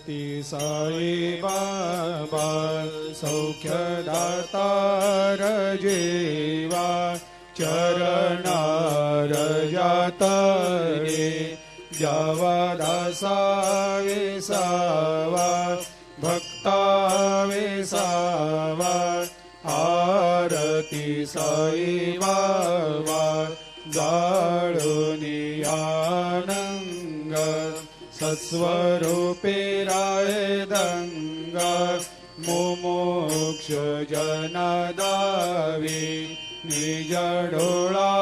ती साई बाबा सौख्यदातार जीवा चरणार जातरे जावा दासा विसावा भक्ता विसावा आरती साई बाबा जाळूनी आनंग सत्स्वरूपे राय दंग मुमुक्ष जनदावी निज डोळा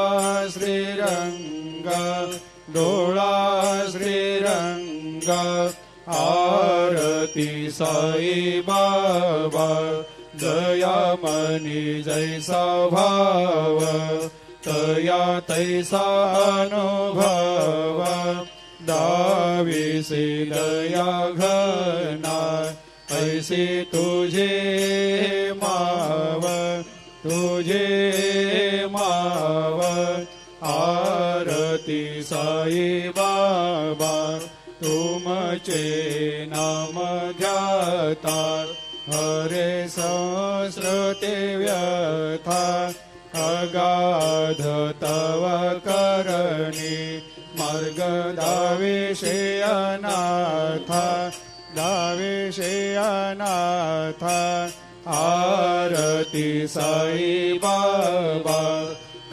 श्रीरंग डोळा श्रीरंग आरती साई बाबा दयामनी जैसा भाव तया तैसा अनुभव दाविसे दया घना ऐसे तुझे माव तुझे माव आरती साई बाबा तुमचे नाम ध्याता हरे संस्कृते व्यथा अगाध तव करणी मार्ग दाविषे अनाथा दाविषे अनाथा आरती साई बाबा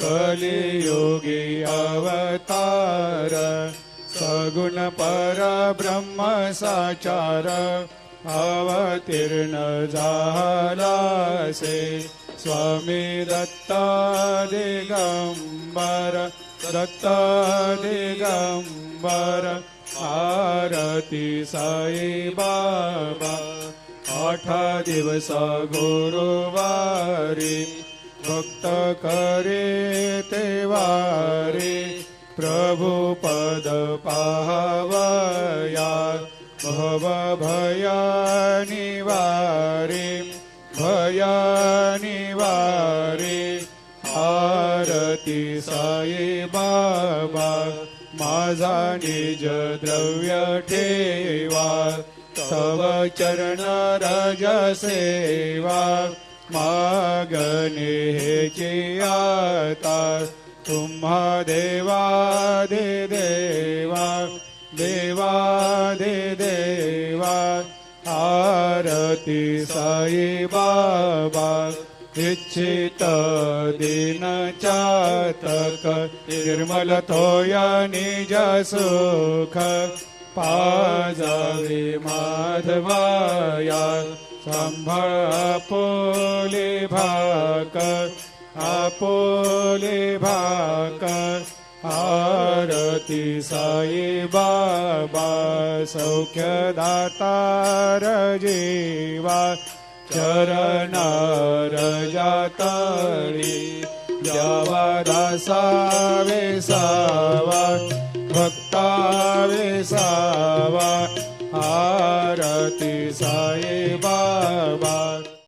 कलियुगी अवतार सगुण परब्रह्म साचार अवतीर्ण झालासे स्वामी दत्ता दिगंबर दत्ता दिगंबर आरती साई बाबा 8 दिवस गुरुवारी भक्त करे तेवारी प्रभु पद पाहवया भव भया निवारी भया निवारी आरती साई बाबा माझा निज द्रव्य ठेवा तव चरण रज सेवा मागणे हेची आता तुम्हा देवादि देवा देवादि देवा आरती साई बाबा इच्छित दिन चातक निर्मल थोया निज सुख पाजावे माधवाया सांभाळ आपोले भाक आरती साई बाबा सौख्यदातार जीवा चरणार जातळी द्यावा दासा विसावा भक्ता विसावा आरती साई बाबा